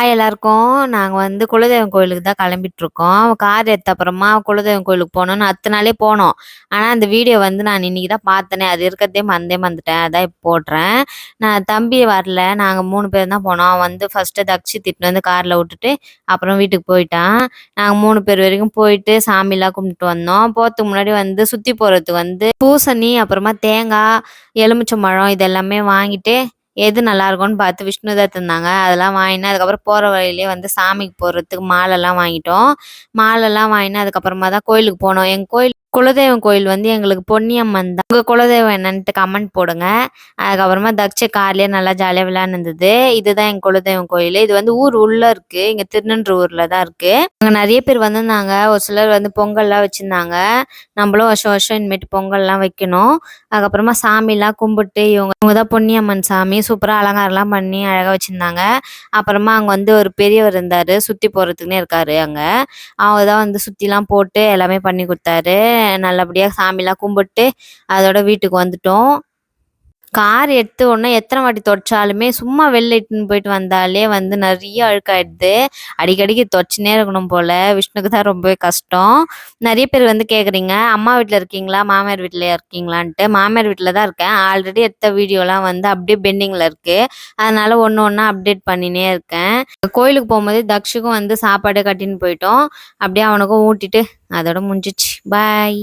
Hi எல்லாருக்கும். நாங்க வந்து குலதெய்வம் கோயிலுக்கு தான் கிளம்பிட்டுருக்கோம். கார் எடுத்த அப்புறமா குலதெய்வம் கோயிலுக்கு போனோம்னு அடுத்த நாளே போனோம். ஆனா, அந்த வீடியோ வந்து நான் இன்னைக்கு தான் பார்த்தனே. அது இருக்கிறதே மறந்துட்டேன். அதான் இப்போ போடுறேன். நான் தம்பி வரல. நாங்க 3 பேர் தான் போனோம். அவன் வந்து ஃபர்ஸ்ட்டு தக்ஷி திட்டுன்னு வந்து கார்ல விட்டுட்டு, அப்புறம் வீட்டுக்கு போயிட்டான். நாங்க 3 பேர் வரைக்கும் போயிட்டு சாமிலாம் கும்பிட்டு வந்தோம். போறதுக்கு முன்னாடி வந்து சுத்தி போறதுக்கு வந்து பூசணி, அப்புறமா தேங்காய், எலுமிச்சம்பழம் இது எல்லாமே வாங்கிட்டு எது நல்லாருக்கும்னு பார்த்து விஷ்ணு தான் தந்தாங்க. அதெல்லாம் வாங்கினேன். அதுக்கப்புறம் போற வழியிலேயே வந்து சாமிக்கு போடுறதுக்கு மாலைலாம் வாங்கிட்டோம். மாலைலாம் வாங்கினு அதுக்கப்புறமா தான் கோயிலுக்கு போனோம். எங்க குலதெய்வம் கோயில் வந்து எங்களுக்கு பொன்னியம்மன் தான். உங்க குலதெய்வம் என்னன்ட்டு கமெண்ட் போடுங்க. அதுக்கப்புறமா தக்ஷ கார்லயே நல்லா ஜாலியா விளையாண்டுருந்தது. இதுதான் எங்க குலதெய்வம் கோயில். இது வந்து ஊர் உள்ள இருக்கு. இங்க திருநின்றவூர்ல தான் இருக்கு. அங்க நெறைய பேர் வந்திருந்தாங்க. ஒரு சிலர் வந்து பொங்கல்லாம் வச்சிருந்தாங்க. நம்மளும் வருஷம் வருஷம் இனிமேட்டு பொங்கல்லாம் வைக்கணும். அதுக்கப்புறமா சாமிலாம் கும்பிட்டு இவங்க தான் பொன்னியம்மன் சாமி. சூப்பரா அலங்காரம்லாம் பண்ணி அழகா வச்சிருந்தாங்க. அப்புறமா அங்க வந்து ஒரு பெரியவர் இருந்தாரு. சுத்தி போறதுக்குன்னே இருக்காரு அங்க. அவர் தான் வந்து சுத்திலாம் போட்டு எல்லாமே பண்ணி குடுத்தாரு. நல்லபடியா சாமிலாம் கும்பிட்டு அதோட வீட்டுக்கு வந்துட்டோம். கார் எடுத்த உடனே எத்தனை வாட்டி தொடச்சாலுமே சும்மா வெளில இட்டுன்னு போயிட்டு வந்தாலே வந்து நெறைய அழுக்காயிடுது. அடிக்கடிக்கு தொடச்சுன்னே இருக்கணும் போல. விஷ்ணுக்கு தான் ரொம்பவே கஷ்டம். நெறைய பேர் வந்து கேட்குறீங்க, அம்மா வீட்ல இருக்கீங்களா? மாமியார் வீட்லயா இருக்கீங்களான்ட்டு. மாமியார் வீட்ல தான் இருக்கேன். ஆல்ரெடி எடுத்த வீடியோலாம் வந்து அப்படியே பெண்டிங்ல இருக்கு. அதனால ஒண்ணு ஒண்ணா அப்டேட் பண்ணினே இருக்கேன். கோயிலுக்கு போம்போதே தக்ஷுக்கும் வந்து சாப்பாடு கட்டின்னு போயிட்டோம். அப்படியே அவனுக்கும் ஊட்டிட்டு அதோட முடிஞ்சிச்சு. பாய்.